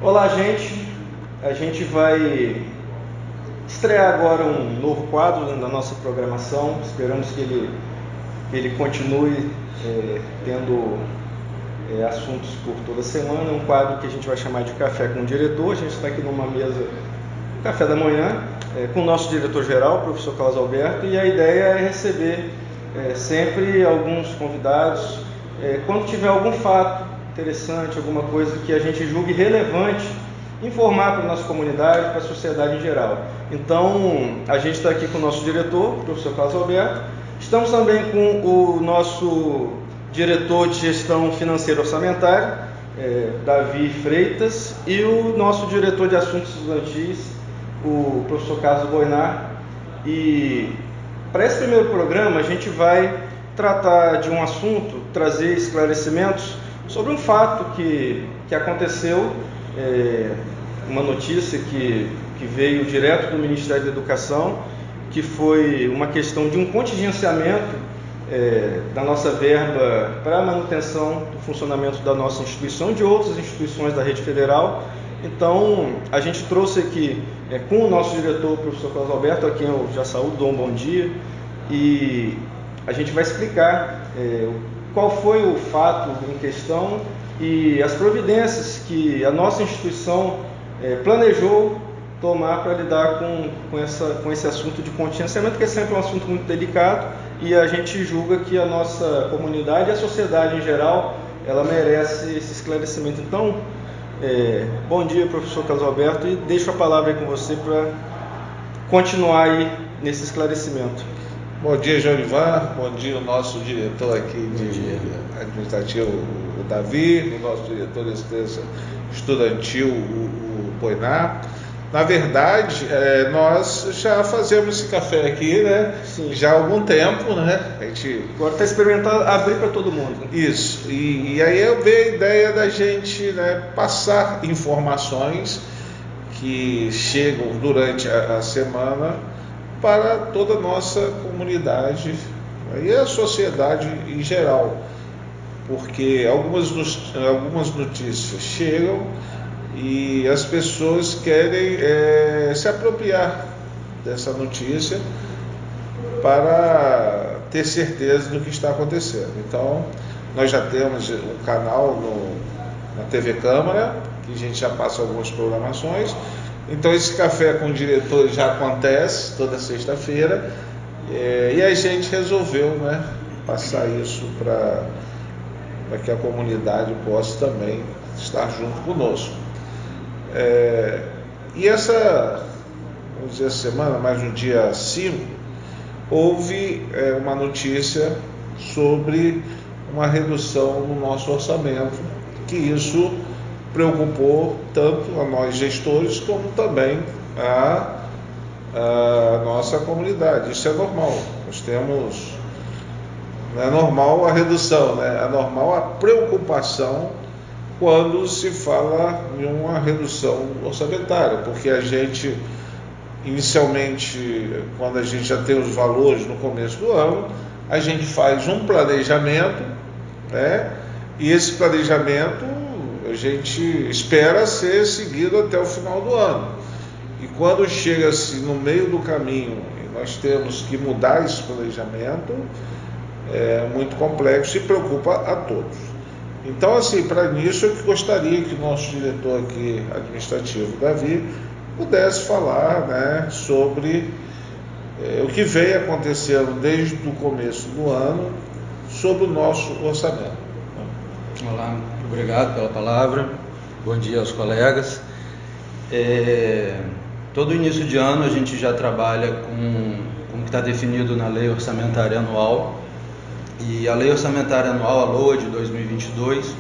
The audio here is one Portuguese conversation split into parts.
Olá, gente. A gente vai estrear agora um novo quadro da nossa programação. Esperamos que ele continue tendo assuntos por toda semana. Um quadro que a gente vai chamar de Café com o Diretor. A gente está aqui numa mesa, café da manhã, com o nosso diretor-geral, o professor Carlos Alberto, e a ideia é receber sempre alguns convidados. Quando tiver algum fato interessante, alguma coisa que a gente julgue relevante, informar para a nossa comunidade, para a sociedade em geral. Então, a gente está aqui com o nosso diretor, o professor Carlos Alberto. Estamos também com o nosso diretor de gestão financeira orçamentária, Davi Freitas, e o nosso diretor de assuntos estudantis, o professor Carlos Boinar. E para esse primeiro programa a gente vai tratar de um assunto, trazer esclarecimentos sobre um fato que aconteceu, uma notícia que veio direto do Ministério da Educação, que foi uma questão de um contingenciamento da nossa verba para a manutenção do funcionamento da nossa instituição e de outras instituições da rede federal. Então, a gente trouxe aqui com o nosso diretor, o professor Carlos Alberto, a quem eu já saúdo, dou um bom dia, e a gente vai explicar qual foi o fato em questão e as providências que a nossa instituição planejou tomar para lidar com esse assunto de contingenciamento, que é sempre um assunto muito delicado, e a gente julga que a nossa comunidade e a sociedade em geral, ela merece esse esclarecimento. Então, bom dia, professor Carlos Alberto, e deixo a palavra aí com você para continuar aí nesse esclarecimento. Bom dia, Jorivan. Bom dia, o nosso diretor aqui de administrativo, o Davi, o nosso diretor de assistência estudantil, o Boinar. Na verdade, nós já fazemos esse café aqui, né? Sim. Já há algum tempo, né? A gente agora está experimentando abrir para todo mundo. Isso. E aí eu veio a ideia da gente, né, passar informações que chegam durante a semana para toda a nossa comunidade e a sociedade em geral, porque algumas notícias chegam e as pessoas querem se apropriar dessa notícia para ter certeza do que está acontecendo. Então, nós já temos um canal na TV Câmara, que a gente já passa algumas programações. Então, esse café com o diretor já acontece toda sexta-feira, e a gente resolveu, né, passar isso para que a comunidade possa também estar junto conosco. E vamos dizer, semana, mais no dia 5, houve uma notícia sobre uma redução no nosso orçamento, que isso preocupou tanto a nós gestores como também a nossa comunidade. Isso é normal. Não é normal a redução, né? É normal a preocupação quando se fala em uma redução orçamentária, porque a gente, inicialmente, quando a gente já tem os valores no começo do ano, a gente faz um planejamento, né? E esse planejamento a gente espera ser seguido até o final do ano. E quando chega-se no meio do caminho e nós temos que mudar esse planejamento, é muito complexo e preocupa a todos. Então, assim, para nisso eu gostaria que o nosso diretor aqui administrativo, Davi, pudesse falar, né, sobre o que vem acontecendo desde o começo do ano sobre o nosso orçamento. Olá, obrigado pela palavra. Bom dia aos colegas. Todo início de ano a gente já trabalha com o que está definido na Lei Orçamentária Anual. E a Lei Orçamentária Anual, a LOA de 2022,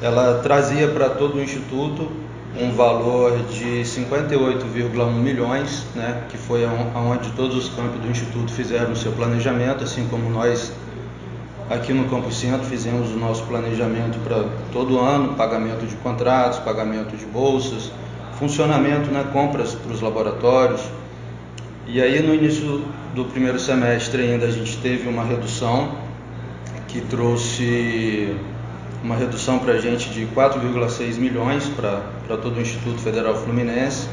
ela trazia para todo o Instituto um valor de 58,1 milhões, né, que foi onde todos os campos do Instituto fizeram o seu planejamento, assim como nós aqui no Campus Centro fizemos o nosso planejamento para todo ano, pagamento de contratos, pagamento de bolsas, funcionamento, né, compras para os laboratórios. E aí no início do primeiro semestre ainda a gente teve uma redução que trouxe uma redução para a gente de 4,6 milhões para todo o Instituto Federal Fluminense.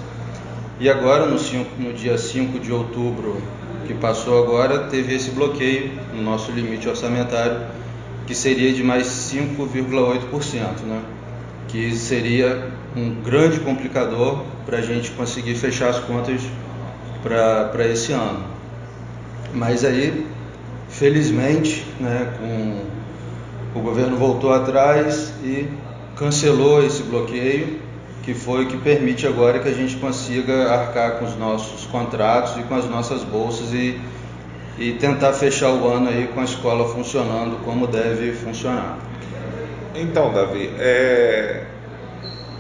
E agora, no dia 5 de outubro, que passou agora, teve esse bloqueio no nosso limite orçamentário, que seria de mais 5,8%, né? Que seria um grande complicador para a gente conseguir fechar as contas para esse ano. Mas aí, felizmente, né, o governo voltou atrás e cancelou esse bloqueio, que foi o que permite agora que a gente consiga arcar com os nossos contratos e com as nossas bolsas e tentar fechar o ano aí com a escola funcionando como deve funcionar. Então, Davi,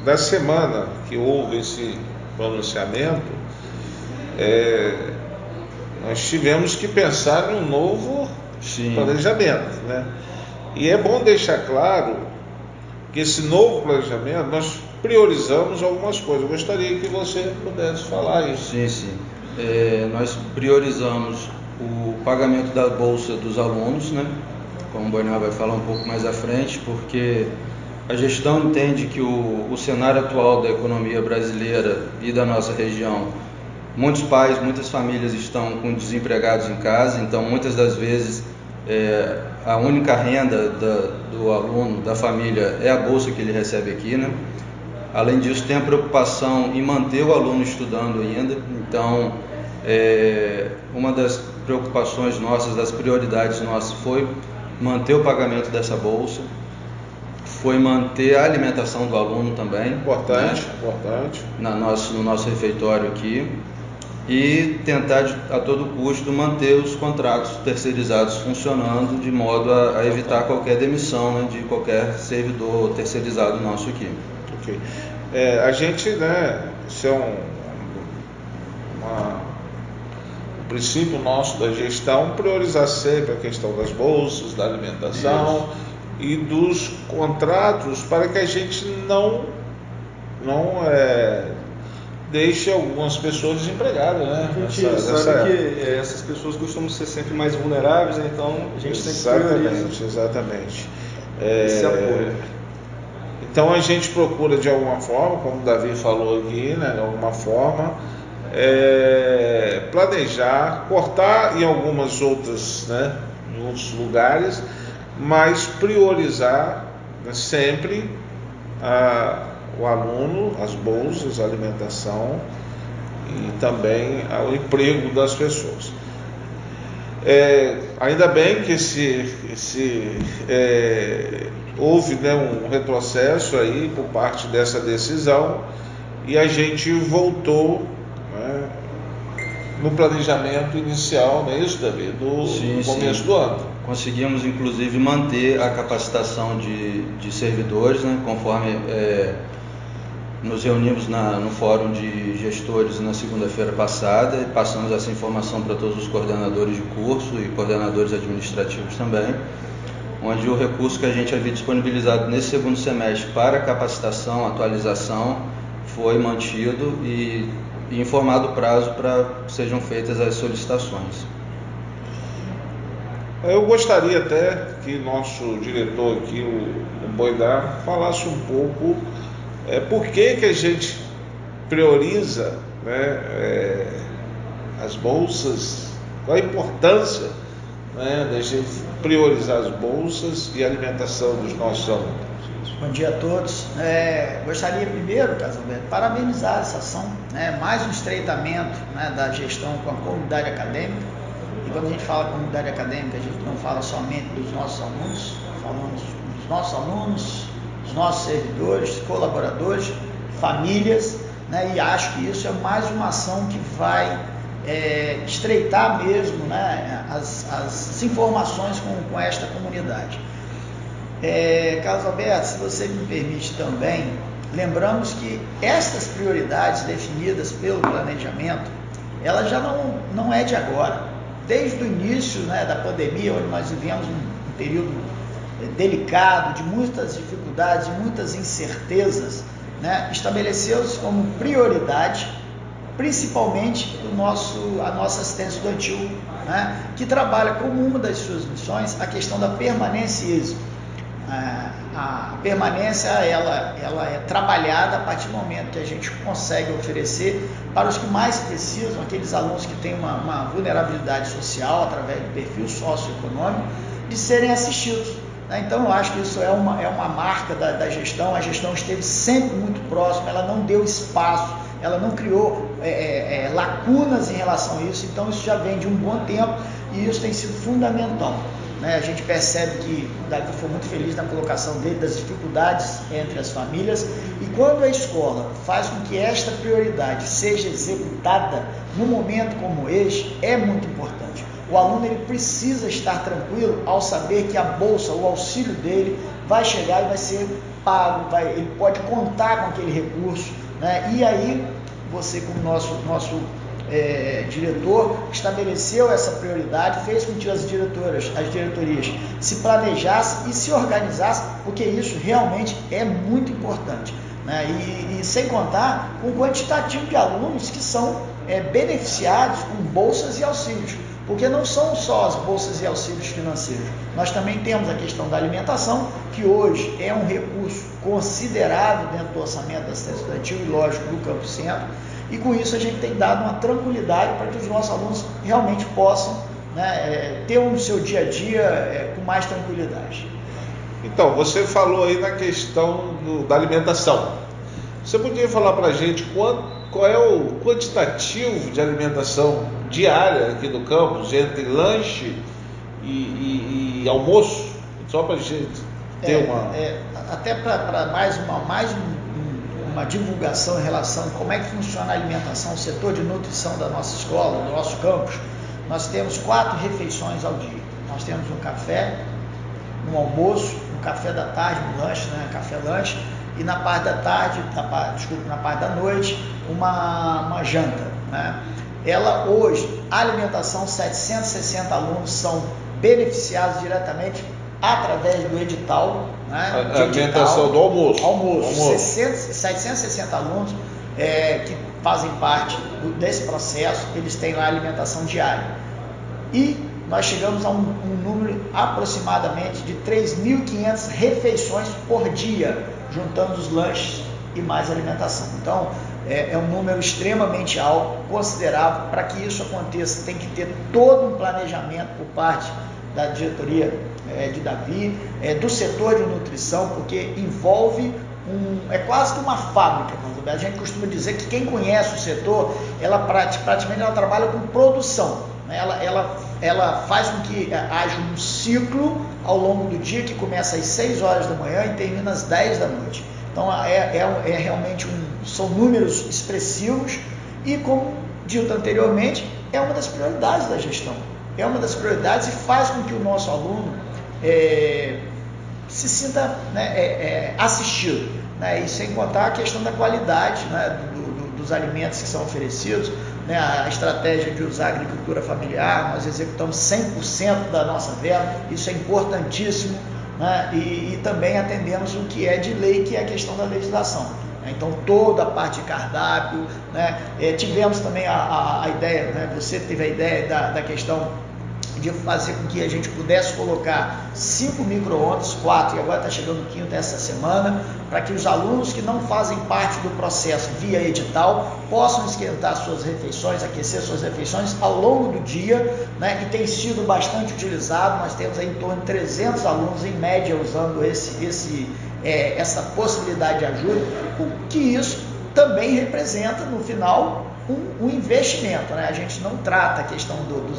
da semana que houve esse pronunciamento, nós tivemos que pensar em um novo planejamento, né? E é bom deixar claro que esse novo planejamento, nós priorizamos algumas coisas. Eu gostaria que você pudesse falar isso. Sim. Nós priorizamos o pagamento da bolsa dos alunos, né? Como o Boinal vai falar um pouco mais à frente, porque a gestão entende que o cenário atual da economia brasileira e da nossa região, muitos pais, muitas famílias estão com desempregados em casa, então muitas das vezes a única renda do aluno, da família, é a bolsa que ele recebe aqui, né? Além disso, tem a preocupação em manter o aluno estudando ainda. Então, uma das preocupações nossas, das prioridades nossas, foi manter o pagamento dessa bolsa, foi manter a alimentação do aluno também. Importante. No nosso refeitório aqui. E tentar a todo custo manter os contratos terceirizados funcionando, de modo a evitar qualquer demissão, né, de qualquer servidor terceirizado nosso aqui. Ok. A gente, né, isso é um princípio nosso da gestão, priorizar sempre a questão das bolsas, da alimentação e dos contratos, para que a gente não deixe algumas pessoas desempregadas, né? A gente sabe que essas pessoas costumam ser sempre mais vulneráveis, né? Então a gente tem que priorizar. Exatamente. Esse apoio. Então a gente procura de alguma forma, como o Davi falou aqui, né, de alguma forma, planejar, cortar em algumas outras, né, em outros lugares, mas priorizar, né, sempre o aluno, as bolsas, a alimentação e também o emprego das pessoas. Ainda bem que houve, né, um retrocesso aí por parte dessa decisão e a gente voltou, né, no planejamento inicial, não é isso, Davi? No começo do ano. Conseguimos, inclusive, manter a capacitação de servidores, né, conforme nos reunimos no Fórum de Gestores na segunda-feira passada e passamos essa informação para todos os coordenadores de curso e coordenadores administrativos também, onde o recurso que a gente havia disponibilizado nesse segundo semestre para capacitação, atualização, foi mantido e informado o prazo para que sejam feitas as solicitações. Eu gostaria até que nosso diretor aqui, o Boidar, falasse um pouco por que a gente prioriza, né, as bolsas, qual a importância, né, da gente priorizar as bolsas e a alimentação dos nossos alunos. Bom dia a todos. Gostaria primeiro, Carlos Alberto, parabenizar essa ação, né, mais um estreitamento, né, da gestão com a comunidade acadêmica. E quando a gente fala comunidade acadêmica, a gente não fala somente dos nossos alunos, falamos dos nossos alunos, dos nossos servidores, colaboradores, famílias, né, e acho que isso é mais uma ação que vai estreitar mesmo, né, as informações com esta comunidade. Carlos Alberto, se você me permite também, lembramos que estas prioridades definidas pelo planejamento, ela já não é de agora. Desde o início, né, da pandemia, onde nós vivemos um período delicado, de muitas dificuldades, de muitas incertezas, né, estabeleceu-se como prioridade, principalmente a nossa assistência estudantil, né, que trabalha como uma das suas missões a questão da permanência e êxito. a permanência ela é trabalhada a partir do momento que a gente consegue oferecer para os que mais precisam, aqueles alunos que têm uma vulnerabilidade social através do perfil socioeconômico, de serem assistidos. Então eu acho que isso é uma marca da gestão. A gestão esteve sempre muito próxima, ela não deu espaço, ela não criou lacunas em relação a isso. Então isso já vem de um bom tempo e isso tem sido fundamental. A gente percebe que o Davi foi muito feliz na colocação dele das dificuldades entre as famílias, e quando a escola faz com que esta prioridade seja executada num momento como este, é muito importante. O aluno ele precisa estar tranquilo ao saber que a bolsa, o auxílio dele vai chegar e vai ser pago, ele pode contar com aquele recurso, E aí você, como nosso diretor, estabeleceu essa prioridade, fez com que as diretorias se planejassem e se organizassem, porque isso realmente é muito importante, E sem contar com o quantitativo de alunos que são beneficiados com bolsas e auxílios, porque não são só as bolsas e auxílios financeiros, nós também temos a questão da alimentação, que hoje é um recurso considerável dentro do orçamento da assistência estudantil e, lógico, do Campo Centro. E com isso a gente tem dado uma tranquilidade para que os nossos alunos realmente possam ter no seu dia a dia com mais tranquilidade. Então, você falou aí na questão da alimentação. Você podia falar para a gente qual é o quantitativo de alimentação diária aqui do campus, entre lanche e almoço? Só para a gente ter até para mais uma divulgação em relação a como é que funciona a alimentação, o setor de nutrição da nossa escola, do nosso campus. Nós temos 4 refeições ao dia. Nós temos um café, um almoço, um café da tarde, um lanche, café-lanche, e na parte da tarde, na parte da noite, uma janta, Ela hoje, a alimentação, 760 alunos são beneficiados diretamente através do edital, a alimentação do almoço. 760 alunos que fazem parte desse processo, eles têm lá a alimentação diária. E nós chegamos a um número aproximadamente de 3.500 refeições por dia, juntando os lanches e mais alimentação. Então, é um número extremamente alto, considerável. Para que isso aconteça, tem que ter todo um planejamento por parte da diretoria de Davi, do setor de nutrição, porque envolve é quase que uma fábrica. A gente costuma dizer que quem conhece o setor, ela praticamente ela trabalha com produção, ela faz com que haja um ciclo ao longo do dia que começa às 6 horas da manhã e termina às 10 da noite. Então realmente são números expressivos e, como dito anteriormente, é uma das prioridades da gestão. É uma das prioridades e faz com que o nosso aluno se sinta assistido, e sem contar a questão da qualidade dos alimentos que são oferecidos, a estratégia de usar a agricultura familiar. Nós executamos 100% da nossa verba, isso é importantíssimo, e também atendemos o que é de lei, que é a questão da legislação. Então toda a parte de cardápio, tivemos também a ideia, você teve a ideia da questão de fazer com que a gente pudesse colocar 5 micro-ondas, 4, e agora está chegando o 5º essa semana, para que os alunos que não fazem parte do processo via edital possam esquentar suas refeições, aquecer suas refeições ao longo do dia, e tem sido bastante utilizado. Nós temos aí em torno de 300 alunos em média usando essa possibilidade de ajuda, o que isso também representa no final um investimento, A gente não trata a questão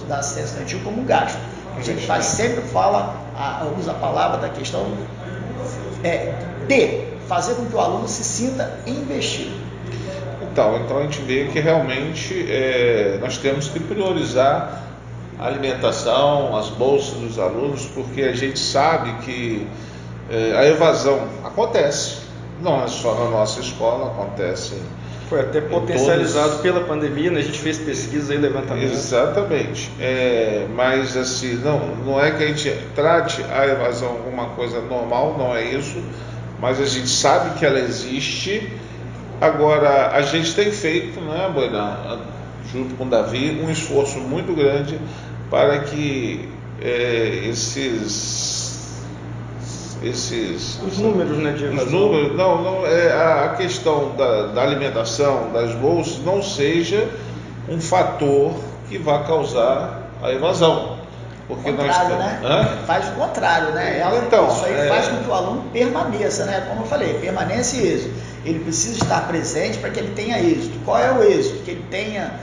da assistência estudantil como gasto. A gente sempre usa a palavra da questão de fazer com que o aluno se sinta investido. Então a gente vê que realmente nós temos que priorizar a alimentação, as bolsas dos alunos, porque a gente sabe que a evasão acontece, não é só na nossa escola, acontece. Foi até potencializado pela pandemia, a gente fez pesquisa e levantamento. Exatamente. Mas assim, não é que a gente trate a evasão como uma coisa normal, não é isso, mas a gente sabe que ela existe. Agora, a gente tem feito, Boina, junto com o Davi, um esforço muito grande para que Os números, né, de evasão. Os números, não é a questão da alimentação, das bolsas, não seja um fator que vá causar a evasão. Porque nós temos, né? Faz o contrário, né? Isso aí faz com que o aluno permaneça, né? Como eu falei, permanência e êxito. Ele precisa estar presente para que ele tenha êxito. Qual é o êxito? Que ele tenha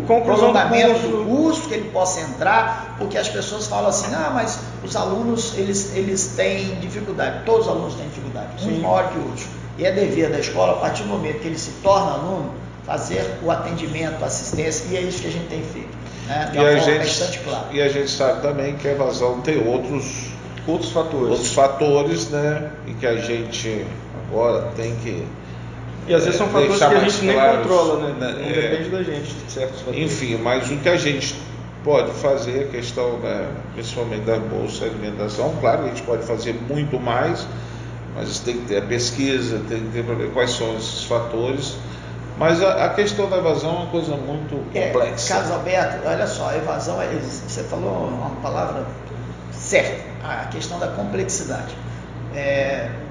o prolongamento do curso, que ele possa entrar, porque as pessoas falam assim, mas os alunos, eles têm dificuldade. Todos os alunos têm dificuldade, uns maior que outros. E é dever da escola, a partir do momento que ele se torna aluno, fazer o atendimento, a assistência, e é isso que a gente tem feito. Né? De uma forma bastante clara. E a gente sabe também que a evasão tem outros fatores, né? E que a gente agora tem que... E às vezes são fatores que a gente nem controla, né? Não depende da gente, de certos fatores. Enfim, mas o que a gente pode fazer, a questão, principalmente da bolsa de alimentação, claro, a gente pode fazer muito mais, mas tem que ter a pesquisa, tem que ter para ver quais são esses fatores. Mas a questão da evasão é uma coisa muito complexa. Carlos Alberto, olha só, a evasão, você falou uma palavra certa, a questão da complexidade.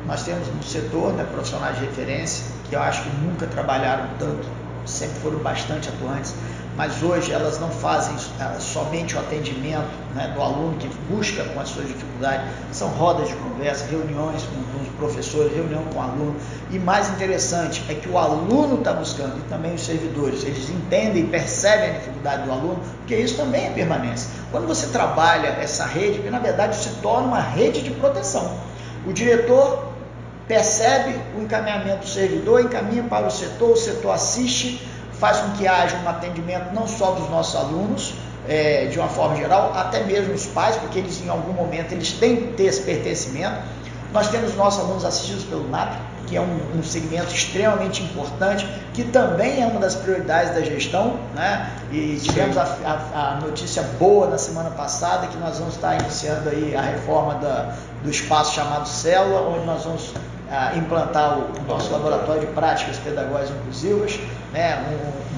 Nós temos no setor, né, profissionais de referência, que eu acho que nunca trabalharam tanto, sempre foram bastante atuantes, mas hoje elas não fazem somente o atendimento, né, do aluno que busca com as suas dificuldades, são rodas de conversa, reuniões com os professores, reunião com o aluno, e mais interessante é que o aluno está buscando, e também os servidores, eles entendem e percebem a dificuldade do aluno, porque isso também é permanência. Quando você trabalha essa rede, que na verdade se torna uma rede de proteção, o diretor percebe o encaminhamento do servidor, encaminha para o setor assiste, faz com que haja um atendimento não só dos nossos alunos, de uma forma geral, até mesmo os pais, porque eles em algum momento eles têm que ter esse pertencimento. Nós temos nossos alunos assistidos pelo NAP, que é um segmento extremamente importante, que também é uma das prioridades da gestão, né? E tivemos a notícia boa na semana passada, que nós vamos estar iniciando aí a reforma do espaço chamado Célula, onde nós vamos implantar o nosso laboratório de práticas pedagógicas inclusivas, né?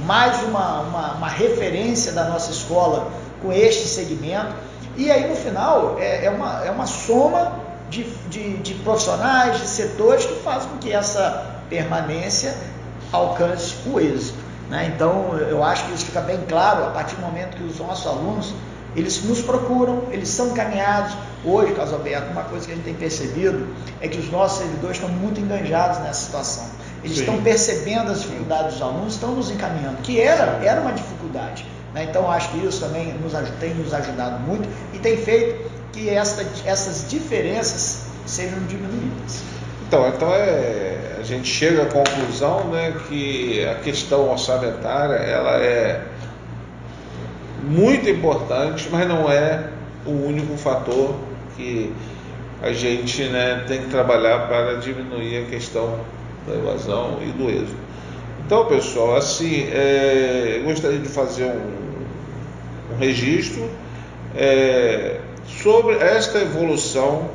Mais uma referência da nossa escola com este segmento, e aí no final é uma soma de profissionais, de setores que fazem com que essa permanência alcance o êxito, né? Então eu acho que isso fica bem claro a partir do momento que os nossos alunos, eles nos procuram, eles são encaminhados. Hoje, Carlos Alberto, uma coisa que a gente tem percebido é que os nossos servidores estão muito enganjados nessa situação. Eles estão percebendo as dificuldades dos alunos, estão nos encaminhando, que era uma dificuldade, né? Então acho que isso também tem nos ajudado muito e tem feito que essas diferenças sejam diminuídas. Então a gente chega à conclusão, né, que a questão orçamentária ela é muito importante, mas não é o único fator que a gente, né, tem que trabalhar para diminuir a questão da evasão e do êxito. Então, pessoal, assim, eu gostaria de fazer um registro sobre esta evolução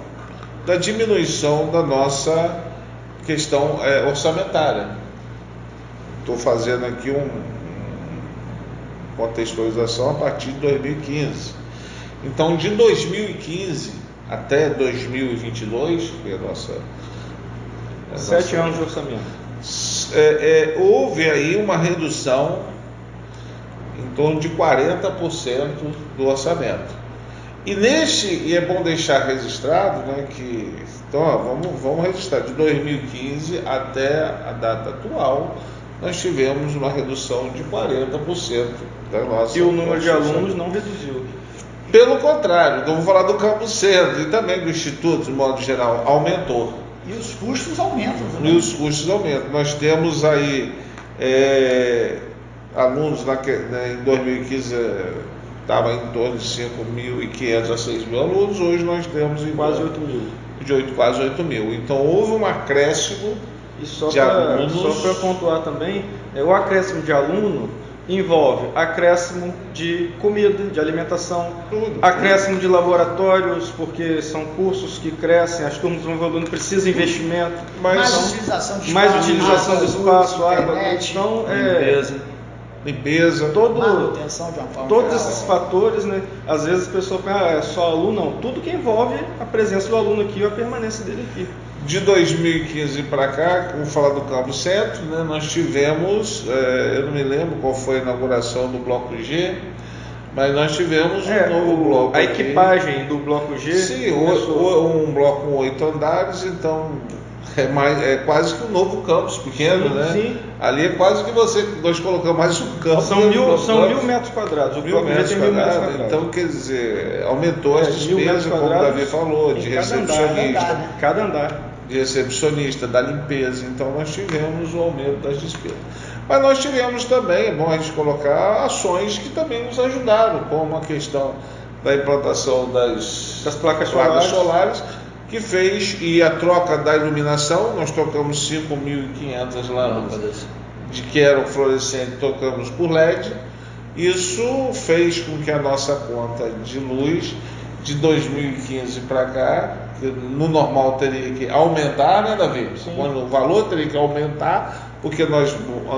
da diminuição da nossa questão orçamentária. Estou fazendo aqui contextualização a partir de 2015. Então, de 2015 até 2022, que é a nossa 7 anos de orçamento. Houve aí uma redução em torno de 40% do orçamento. E é bom deixar registrado, né, que então, vamos registrar de 2015 até a data atual, nós tivemos uma redução de 40% da nossa. E o número de alunos não reduziu. Pelo contrário, então vou falar do Campo Centro e também do Instituto, de modo geral, aumentou. E os custos aumentam também. E os custos aumentam. Nós temos aí alunos em 2015 estava em torno de 5.500 a 6.000 alunos, hoje nós temos em quase 8.000. Quase 8.000. Então houve um acréscimo de alunos. Só para pontuar também, o acréscimo de aluno envolve acréscimo de comida, de alimentação, acréscimo de laboratórios, porque são cursos que crescem, as turmas vão evoluindo, precisa investimento, mais utilização do espaço, água, então limpeza, manutenção de uma forma todos geral. esses fatores, né? Às vezes a pessoa pensa, é só aluno, não. Tudo que envolve a presença do aluno aqui e a permanência dele aqui. De 2015 para cá, vamos falar do Campus Centro, né, nós tivemos, eu não me lembro qual foi a inauguração do Bloco G, mas nós tivemos um novo bloco. A aqui. Equipagem do Bloco G. Sim, um bloco com 8 andares, então é quase que um novo campus pequeno, sim, né? Sim. Ali é quase que nós colocamos mais um campus. São 1.000 metros quadrados. O Bloco G tem 1.000 metros quadrados. Então, quer dizer, aumentou as despesas, como o Davi falou, de recepcionista. Cada andar. De recepcionista, da limpeza. Então, nós tivemos o aumento das despesas. Mas nós tivemos também, é bom a gente colocar, ações que também nos ajudaram, como a questão da implantação das placas solares, que fez, e a troca da iluminação, nós trocamos 5.500 lâmpadas, de que eram fluorescentes, trocamos por LED. Isso fez com que a nossa conta de luz, de 2015 para cá, que no normal teria que aumentar, né, Davi? Quando o valor teria que aumentar, porque nós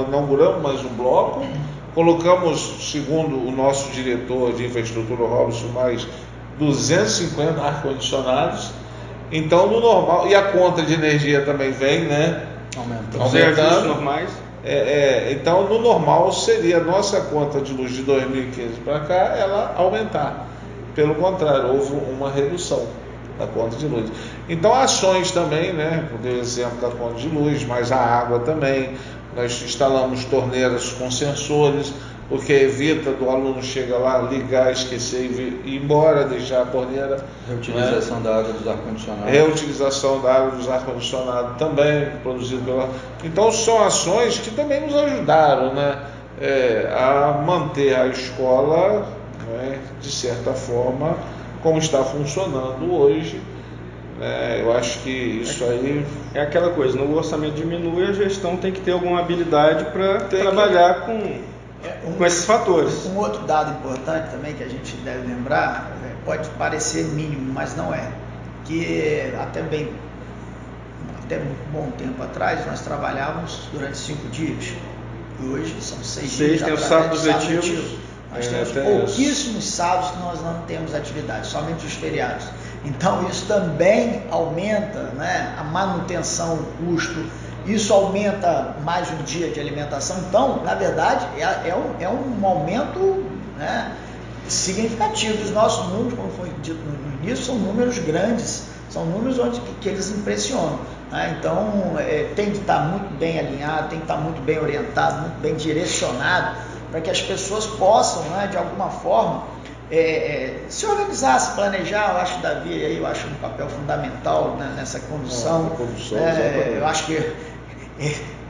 inauguramos mais um bloco, colocamos, segundo o nosso diretor de infraestrutura, Robson, mais 250 ar-condicionados. Então, no normal, e a conta de energia também vem, né? Aumentando. Normais. Então, no normal, seria a nossa conta de luz de 2015 para cá, ela aumentar. Pelo contrário, houve uma redução da conta de luz. Então, ações também, né? Por exemplo, da conta de luz, mas a água também. Nós instalamos torneiras com sensores, porque evita do aluno chegar lá, ligar, esquecer e ir embora, deixar a torneira. Reutilização da água dos ar-condicionados. Reutilização da água dos ar-condicionados também, produzido pela... Então, são ações que também nos ajudaram, né, a manter a escola, né, de certa forma, como está funcionando hoje. Eu acho que isso aí... É aquela coisa, no orçamento diminui, a gestão tem que ter alguma habilidade para trabalhar com esses fatores. Um outro dado importante também que a gente deve lembrar, pode parecer mínimo, mas não é, que até um bom tempo atrás nós trabalhávamos durante 5 dias, e hoje são 6 dias. Tem os sábados letivos. Nós temos pouquíssimos sábados que nós não temos atividade, somente os feriados. Então isso também aumenta, né, a manutenção, o custo. Isso aumenta mais um dia de alimentação. Então, na verdade, é um aumento, né, significativo. Os nossos números, como foi dito no início, são números grandes, são números que eles impressionam. Né? Então, tem que estar muito bem alinhado, tem que estar muito bem orientado, muito bem direcionado, para que as pessoas possam, né, de alguma forma, se organizar, se planejar. Eu acho, Davi, aí eu acho um papel fundamental, né, nessa condução. Eu acho que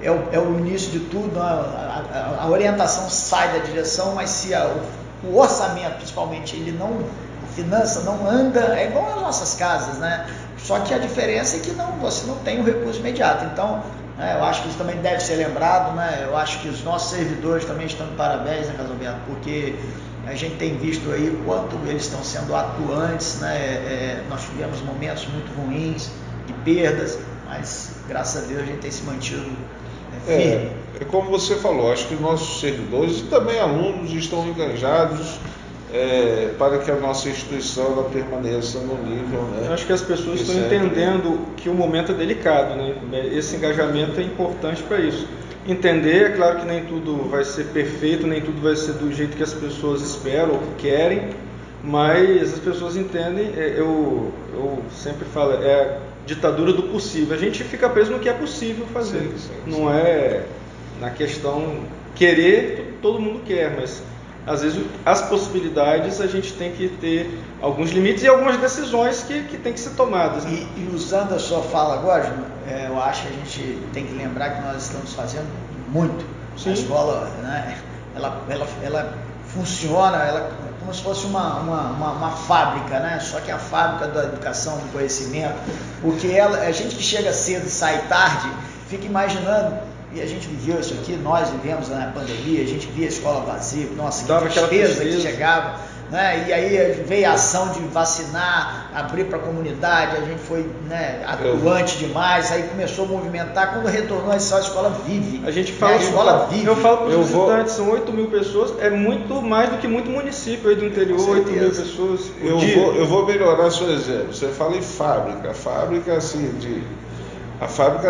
é o início de tudo. A orientação sai da direção, mas se o orçamento, principalmente, a finança não anda, é igual às nossas casas, né? Só que a diferença é que você não tem o recurso imediato. Então, eu acho que isso também deve ser lembrado, né? Eu acho que os nossos servidores também estão de parabéns, né, Casalberto? Porque a gente tem visto aí o quanto eles estão sendo atuantes, né? Nós tivemos momentos muito ruins, de perdas, mas graças a Deus a gente tem se mantido firme. Como você falou, acho que nossos servidores e também alunos estão engajados para que a nossa instituição ela permaneça no nível, né? Eu acho que as pessoas estão entendendo que o momento é delicado, né? Esse engajamento é importante para isso. Entender, é claro que nem tudo vai ser perfeito, nem tudo vai ser do jeito que as pessoas esperam ou querem, mas as pessoas entendem. Eu sempre falo, é a ditadura do possível. A gente fica preso no que é possível fazer. Sim. Não é na questão querer, todo mundo quer, mas às vezes as possibilidades a gente tem que ter alguns limites e algumas decisões que tem que ser tomadas. Né? E usando a sua fala agora, eu acho que a gente tem que lembrar que nós estamos fazendo muito. Sim. A escola, né, ela funciona como se fosse uma fábrica, né? Só que a fábrica da educação, do conhecimento, porque a gente que chega cedo e sai tarde, fica imaginando. E a gente viveu isso aqui, nós vivemos na pandemia, a gente via a escola vazia, nossa, que tristeza que chegava. né? E aí veio a ação de vacinar, abrir para a comunidade, a gente foi, né, atuante demais, aí começou a movimentar, quando retornou a escola vive. A gente fala, a escola vive. Eu falo para os visitantes, são 8 mil pessoas, é muito mais do que muito município aí do interior, 8 mil pessoas por dia. Eu vou melhorar seu exemplo. Você fala em fábrica. A fábrica,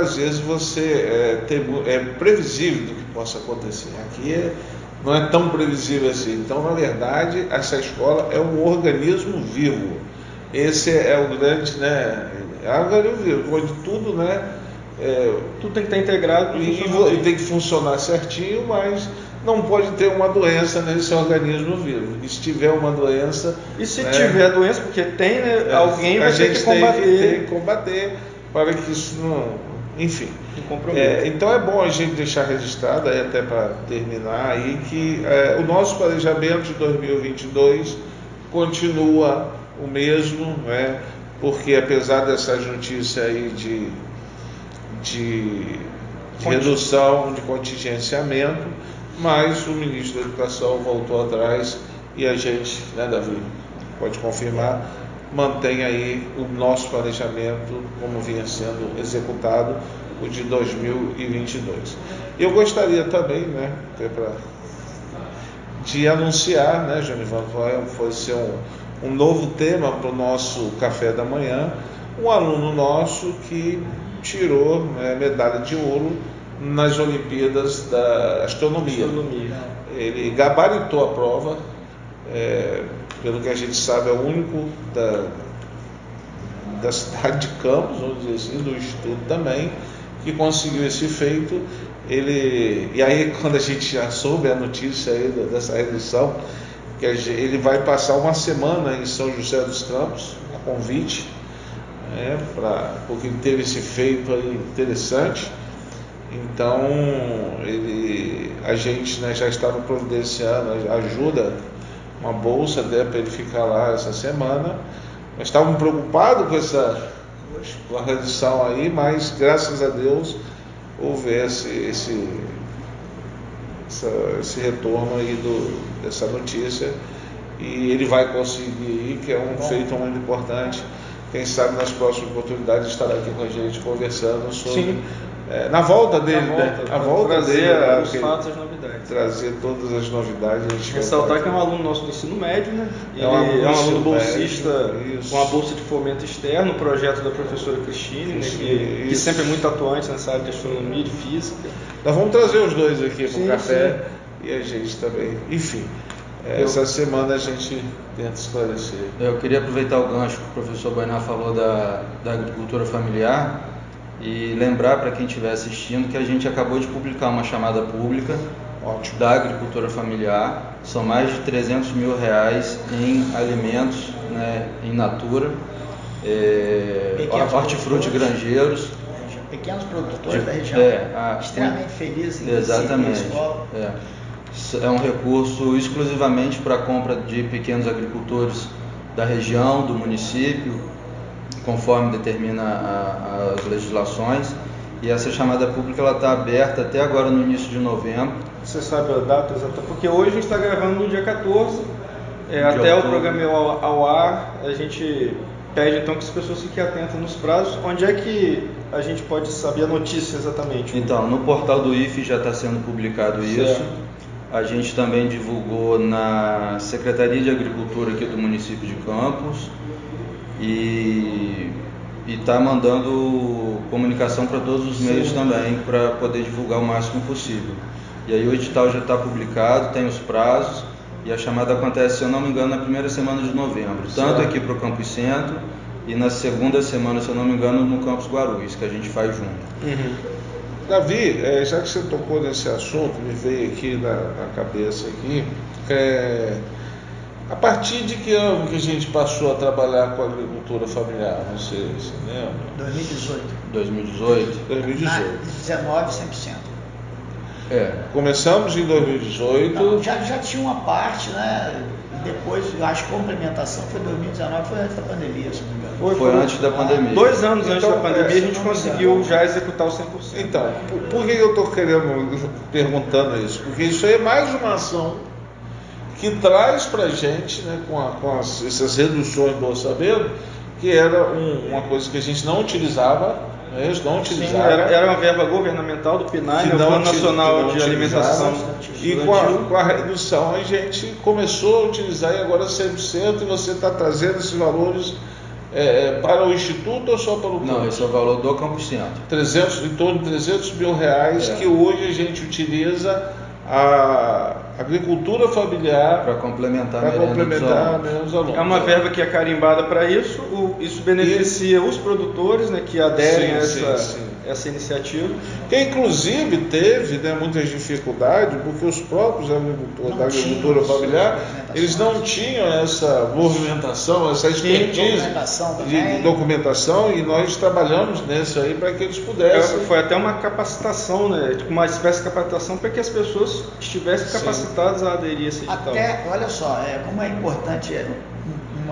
às vezes, é previsível do que possa acontecer. Aqui não é tão previsível assim. Então, na verdade, essa escola é um organismo vivo. Esse é o grande, né? É um organismo vivo, onde tudo, né? Tudo tem que estar integrado e tem que funcionar certinho, mas não pode ter uma doença nesse organismo vivo. E se tiver uma doença... E se tiver doença, porque tem, né? Alguém vai ter que combater. Tem que combater para que isso não... Enfim. Então é bom a gente deixar registrado, aí até para terminar, aí, que o nosso planejamento de 2022 continua o mesmo, né? Porque apesar dessas notícias aí de redução, de contingenciamento, mas o ministro da Educação voltou atrás e a gente, né, Davi, pode confirmar, mantém aí o nosso planejamento como vinha sendo executado, o de 2022. Eu gostaria também, né, de anunciar, né, Jonivan, vai ser um novo tema para o nosso café da manhã, um aluno nosso que tirou, né, medalha de ouro nas Olimpíadas da Astronomia. Ele gabaritou a prova, pelo que a gente sabe, é o único da cidade de Campos, vamos dizer assim, do Instituto também, que conseguiu esse feito. E aí, quando a gente já soube a notícia aí dessa redução, que ele vai passar uma semana em São José dos Campos, a convite, porque ele teve esse feito aí interessante. Então, a gente, né, já estava providenciando ajuda, uma bolsa até para ele ficar lá essa semana. Nós estávamos preocupados com a redução aí, mas graças a Deus houve esse retorno aí dessa notícia, e ele vai conseguir ir, que é um feito muito importante. Quem sabe nas próximas oportunidades estará aqui com a gente conversando sobre na volta dele, trazer os fatos, as novidades. Trazer todas as novidades. Ressaltar que é um aluno nosso do ensino médio, né? Ele é um aluno bolsista com a bolsa de fomento externo, o projeto da professora Cristine, né? Que sempre é muito atuante nessa área de astronomia e de física. Nós vamos trazer os dois aqui para o café e a gente também. Enfim, essa semana a gente tenta esclarecer. Eu queria aproveitar o gancho que o professor Bainá falou da agricultura familiar e lembrar para quem estiver assistindo que a gente acabou de publicar uma chamada pública da agricultura familiar. São mais de R$300 mil em alimentos, né, in natura, hortifruti granjeiros, pequenos produtores da região, extremamente felizes em exatamente. Escola. É um recurso exclusivamente para a compra de pequenos agricultores da região, do município, conforme determina as legislações, e essa chamada pública está aberta até agora no início de novembro. Você sabe a data exata? Porque hoje a gente está gravando no dia 14, até o programa ao ar, a gente pede então que as pessoas fiquem atentas nos prazos. Onde é que a gente pode saber a notícia exatamente? Então, no portal do IFE já está sendo publicado isso. A gente também divulgou na Secretaria de Agricultura aqui do município de Campos, e está mandando comunicação para todos os meios também, para poder divulgar o máximo possível. E aí o edital já está publicado, tem os prazos, e a chamada acontece, se eu não me engano, na primeira semana de novembro, tanto aqui para o Campus Centro, e na segunda semana, se eu não me engano, no Campus Guarulhos, que a gente faz junto. Davi, já que você tocou nesse assunto, me veio aqui na cabeça aqui, a partir de que ano que a gente passou a trabalhar com a agricultura familiar? Não sei, você lembra? 2018. 19, 100%. Começamos em 2018. Não, já tinha uma parte, né? E depois, eu acho que a complementação foi 2019, foi antes da pandemia, se não me engano. Foi antes da pandemia. 2 anos antes da pandemia a gente conseguiu já executar o 100%. Então, por que eu estou perguntando isso? Porque isso aí é mais uma ação que traz para a gente, né, com essas reduções do orçamento, que era uma coisa que a gente não utilizava, Sim, era uma verba governamental do PNAE, o Plano Nacional de Alimentação. E com a redução a gente começou a utilizar, e agora 100%, e você está trazendo esses valores para o Instituto ou só para o campo? Não, esse é o valor do Campo Centro. Em torno de 300 mil reais, que hoje a gente utiliza a agricultura familiar para complementar menos alunos. É uma verba que é carimbada para isso. Isso beneficia os produtores, né, que aderem a essa iniciativa. Que inclusive teve, né, muitas dificuldades, porque os próprios agricultores da agricultura familiar, eles não tinham essa movimentação, essa expertise de documentação, e nós trabalhamos nisso aí para que eles pudessem. Foi até uma capacitação, né, tipo uma espécie de capacitação para que as pessoas estivessem capacitadas a aderir a esse edital. Olha só, como é importante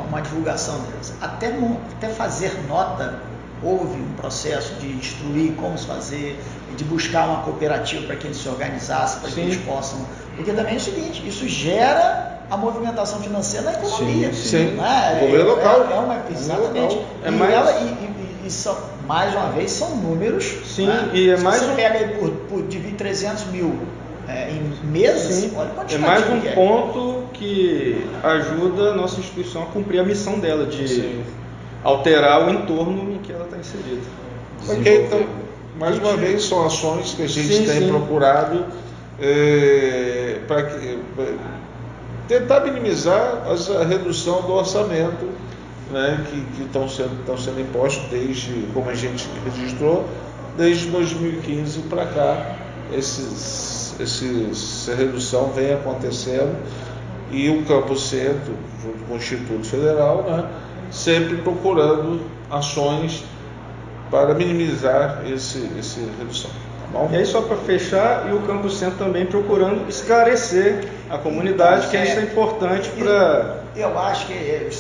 uma divulgação deles. Até fazer nota, houve um processo de instruir como se fazer, de buscar uma cooperativa para que eles se organizassem, para que eles possam. Porque também é o seguinte, isso gera a movimentação financeira na economia. Sim. Né? O governo local. Exatamente. Mais uma vez, são números. Sim, né? e é se mais você pega aí por dividir 300 mil em meses, olha é mais um ponto que ajuda a nossa instituição a cumprir a missão dela de alterar o entorno em que ela está inserida. Ok, então, mais uma vez, são ações que a gente tem procurado para tentar minimizar a redução do orçamento, né, que estão sendo impostos desde, como a gente registrou, desde 2015 para cá. Essa redução vem acontecendo, e o Campo Centro, junto com o Instituto Federal, né, sempre procurando ações para minimizar essa redução. Tá bom? E aí, só para fechar, e o Campo Centro também procurando esclarecer a comunidade, que isso é importante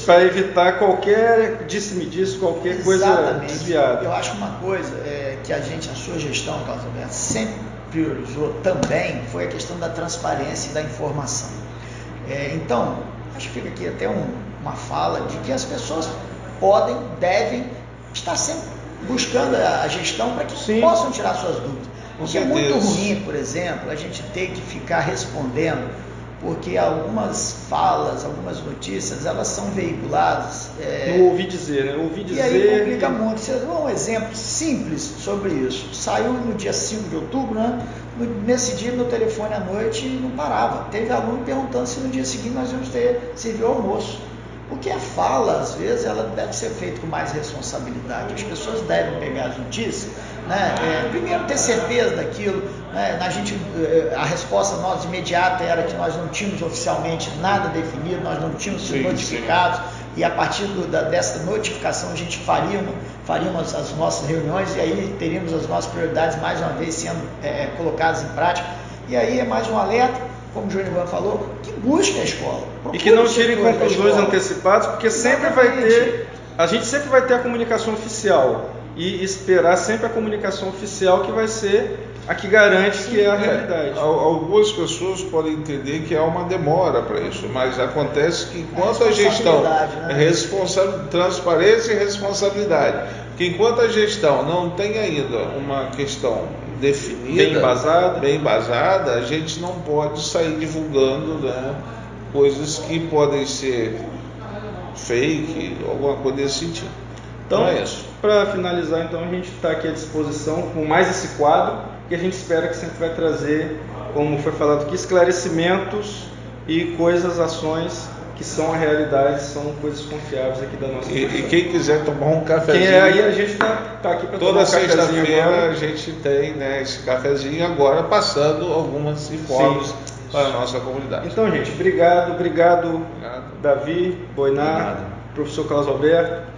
para evitar qualquer disse-me-disse, qualquer coisa desviada. Eu acho uma coisa que a sua gestão, Carlos Alberto, sempre priorizou também, foi a questão da transparência e da informação. Então, acho que fica aqui até uma fala de que as pessoas devem estar sempre buscando a gestão para que possam tirar suas dúvidas. Porque é muito ruim, por exemplo, a gente ter que ficar respondendo, porque algumas falas, algumas notícias, elas são veiculadas. Não ouvi dizer, né? E aí complica muito. Você dá um exemplo simples sobre isso. Saiu no dia 5 de outubro, né? Nesse dia, meu telefone à noite não parava. Teve aluno perguntando se no dia seguinte nós íamos servir o almoço. Porque a fala, às vezes, ela deve ser feita com mais responsabilidade. As pessoas devem pegar as notícias, né? Primeiro ter certeza daquilo, né? A resposta nossa imediata era que nós não tínhamos oficialmente nada definido, nós não tínhamos sido notificados, e a partir dessa notificação a gente faríamos as nossas reuniões, e aí teríamos as nossas prioridades mais uma vez sendo colocadas em prática. E aí é mais um alerta, como o Júnior falou, que busque a escola. E que não tire conclusões antecipadas, porque a gente sempre vai ter a comunicação oficial, e esperar sempre a comunicação oficial, que vai ser a que garante que é a realidade. Algumas pessoas podem entender que há uma demora para isso, mas acontece que enquanto a gestão transparência e responsabilidade, que enquanto a gestão não tem ainda uma questão definida, bem embasada, a gente não pode sair divulgando, né, coisas que podem ser fake, alguma coisa desse sentido. Então é isso. Para finalizar, então, a gente está aqui à disposição com mais esse quadro, que a gente espera que sempre vai trazer, como foi falado aqui, esclarecimentos e ações que são a realidade, são coisas confiáveis aqui da nossa E quem quiser tomar um cafezinho, aí a gente está aqui para tomar toda um cafezinho. Toda sexta-feira a gente tem, né, esse cafezinho, agora passando algumas informações para a nossa comunidade. Então, gente, obrigado. Davi, Boinar, professor Carlos Alberto,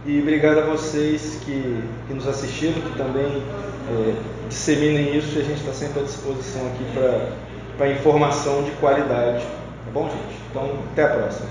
e obrigado a vocês que nos assistiram, que também disseminem isso, e a gente está sempre à disposição aqui para informação de qualidade. Tá bom, gente? Então, até a próxima.